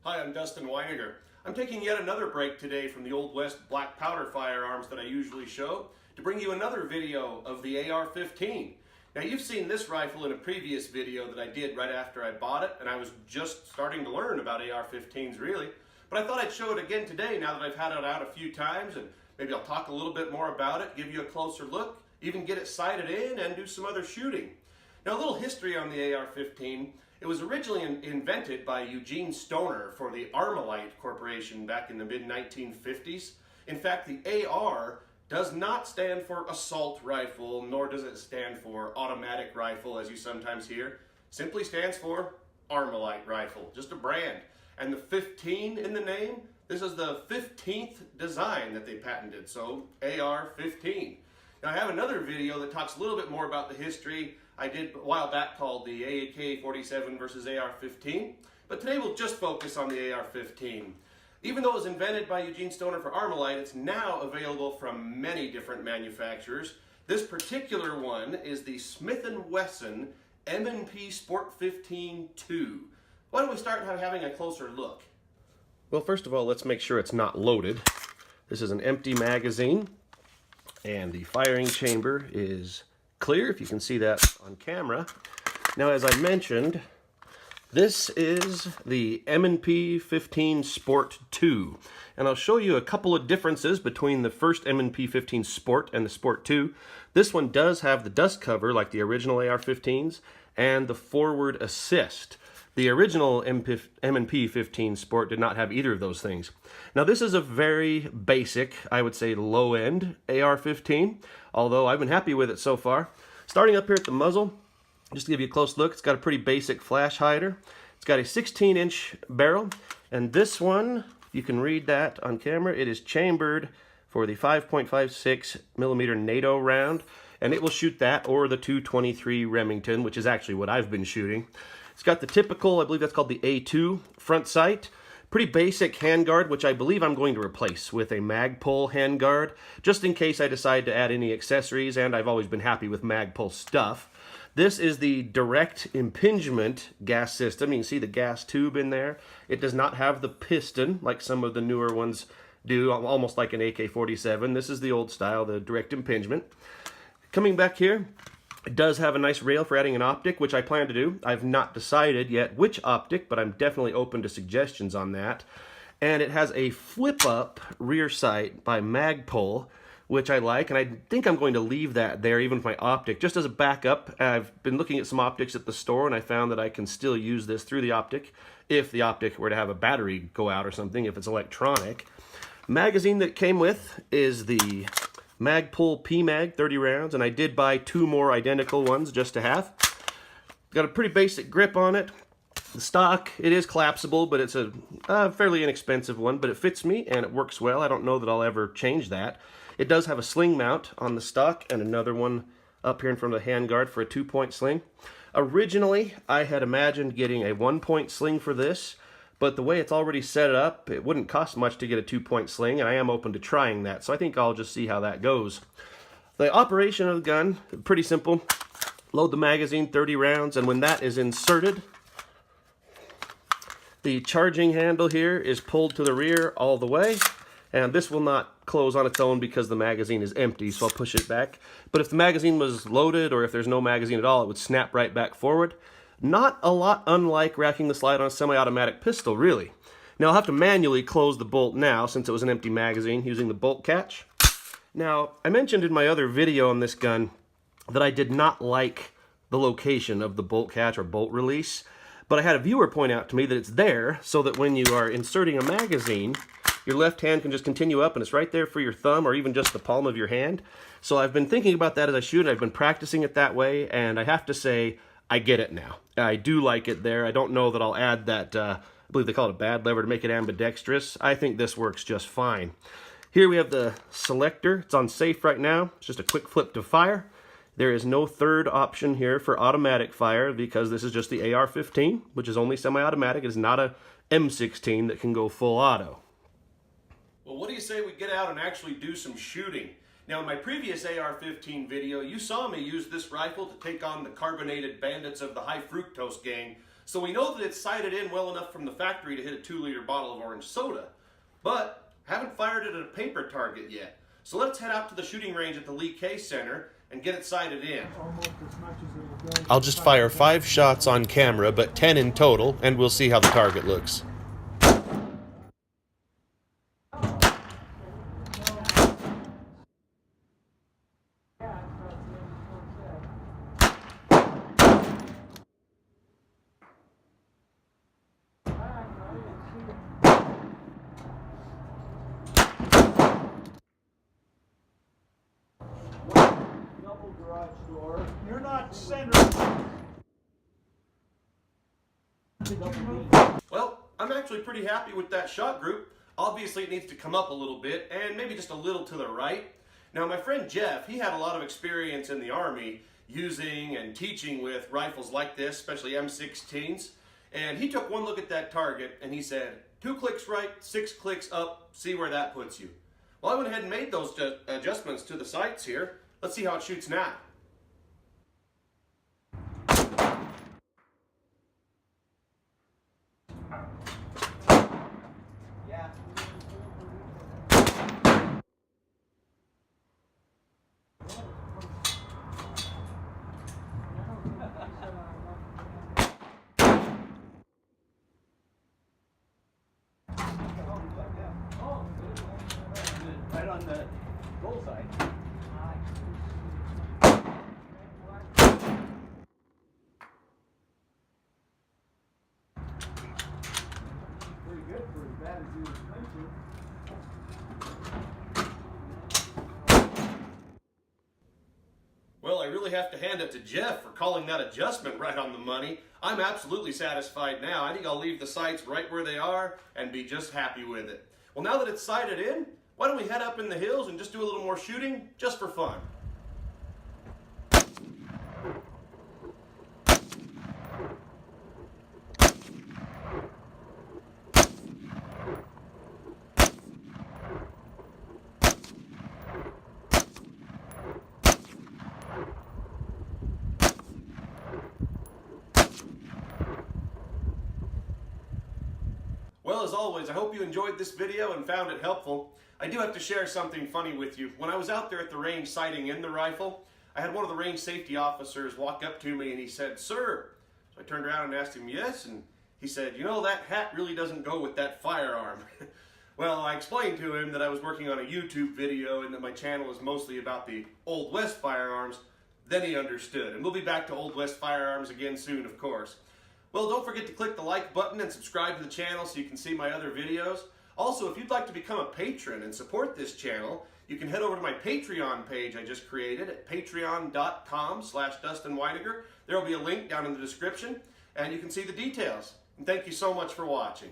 Hi, I'm Dustin Weiniger. I'm taking yet another break today from the Old West black powder firearms that I usually show to bring you another video of the AR-15. Now, you've seen this rifle in a previous video that I did right after I bought it, and I was just starting to learn about AR-15s really. But I thought I'd show it again today now that I've had it out a few times, and maybe I'll talk a little bit more about it, give you a closer look, even get it sighted in and do some other shooting. Now, a little history on the AR-15. It was originally invented by Eugene Stoner for the Armalite Corporation back in the mid-1950s. In fact, the AR does not stand for assault rifle, nor does it stand for automatic rifle, as you sometimes hear. It simply stands for Armalite rifle, just a brand. And the 15 in the name, this is the 15th design that they patented, so AR-15. Now, I have another video that talks a little bit more about the history I did a while back called the AK-47 versus AR-15, but today we'll just focus on the AR-15. Even though it was invented by Eugene Stoner for Armalite, it's now available from many different manufacturers. This particular one is the Smith & Wesson M&P Sport 15-2. Why don't we start having a closer look? Well, first of all, let's make sure it's not loaded. This is an empty magazine, and the firing chamber is clear, if you can see that on camera. Now, as I mentioned, this is the M&P 15 Sport 2, and I'll show you a couple of differences between the first M&P 15 Sport and the Sport 2. This one does have the dust cover like the original AR-15s and the forward assist. The original M&P 15 Sport did not have either of those things. Now, this is a very basic, I would say low-end AR-15, although I've been happy with it so far. Starting up here at the muzzle, just to give you a close look, it's got a pretty basic flash hider. It's got a 16-inch barrel, and this one, you can read that on camera, it is chambered for the 5.56 millimeter NATO round, and it will shoot that or the 223 Remington, which is actually what I've been shooting. It's got the typical, I believe that's called the A2 front sight. Pretty basic handguard, which I believe I'm going to replace with a Magpul handguard, just in case I decide to add any accessories, and I've always been happy with Magpul stuff. This is the direct impingement gas system. You can see the gas tube in there. It does not have the piston like some of the newer ones do, almost like an AK-47. This is the old style, the direct impingement. Coming back here, it does have a nice rail for adding an optic, which I plan to do. I've not decided yet which optic, but I'm definitely open to suggestions on that. And it has a flip-up rear sight by Magpul, which I like, and I think I'm going to leave that there, even with my optic, just as a backup. I've been looking at some optics at the store, and I found that I can still use this through the optic if the optic were to have a battery go out or something, if it's electronic. Magazine that came with is the Magpul PMag 30 rounds, and I did buy 2 more identical ones just to have. Got a pretty basic grip on it. The stock, it is collapsible, but it's a fairly inexpensive one, but it fits me and it works well. I don't know that I'll ever change that. It does have a sling mount on the stock and another one up here in front of the handguard for a 2-point sling. Originally, I had imagined getting a 1-point sling for this, but the way it's already set up, it wouldn't cost much to get a 2-point sling, and I am open to trying that, so I think I'll just see how that goes. The operation of the gun, pretty simple. Load the magazine, 30 rounds, and when that is inserted, the charging handle here is pulled to the rear all the way, and this will not close on its own because the magazine is empty, so I'll push it back. But if the magazine was loaded, or if there's no magazine at all, it would snap right back forward. Not a lot unlike racking the slide on a semi-automatic pistol, really. Now, I'll have to manually close the bolt now, since it was an empty magazine, using the bolt catch. Now, I mentioned in my other video on this gun that I did not like the location of the bolt catch or bolt release, but I had a viewer point out to me that it's there so that when you are inserting a magazine, your left hand can just continue up and it's right there for your thumb or even just the palm of your hand. So I've been thinking about that as I shoot, and I've been practicing it that way, and I have to say, I get it now. I do like it there. I don't know that I'll add that, I believe they call it a bad lever to make it ambidextrous. I think this works just fine. Here we have the Selector. It's on safe right now. It's just a quick flip to fire. There is no third option here for automatic fire because this is just the AR-15, which is only semi-automatic. It is not a M16 that can go full auto. Well, what do you say we get out and actually do some shooting? Now, in my previous AR-15 video, you saw me use this rifle to take on the carbonated bandits of the high fructose gang So we know that it's sighted in well enough from the factory to hit a 2-liter bottle of orange soda, but haven't fired it at a paper target yet. So let's head out to the shooting range at the Lee K Center and get it sighted in. I'll just fire 5 shots on camera, but 10 in total, and we'll see how the target looks. Double garage door. You're not centered. Well, I'm actually pretty happy with that shot group. Obviously it needs to come up a little bit and maybe just a little to the right. Now my friend Jeff, he had a lot of experience in the Army using and teaching with rifles like this, especially M16s. And he took one look at that target and he said, 2 clicks right, 6 clicks up, see where that puts you. Well, I went ahead and made those adjustments to the sights here. Let's see how it shoots now. Yeah. Right on the bullseye. Pretty good for as bad as you were thinking. Well, I really have to hand it to Jeff for calling that adjustment right on the money. I'm absolutely satisfied now. I think I'll leave the sights right where they are and be just happy with it. Well, now that it's sighted in, why don't we head up in the hills and just do a little more shooting, just for fun. Well, as always, I hope you enjoyed this video and found it helpful. I do have to share something funny with you. When I was out there at the range sighting in the rifle, I had one of the range safety officers walk up to me and he said, "Sir." So I turned around and asked him, "Yes?" And he said, "You know, that hat really doesn't go with that firearm." Well, I explained to him that I was working on a YouTube video and that my channel is mostly about the Old West firearms. Then he understood. And we'll be back to Old West firearms again soon, of course. Well, don't forget to click the like button and subscribe to the channel so you can see my other videos. Also, if you'd like to become a patron and support this channel, you can head over to my Patreon page I just created at patreon.com/DustinWeiniger. There will be a link down in the description, and you can see the details. And thank you so much for watching.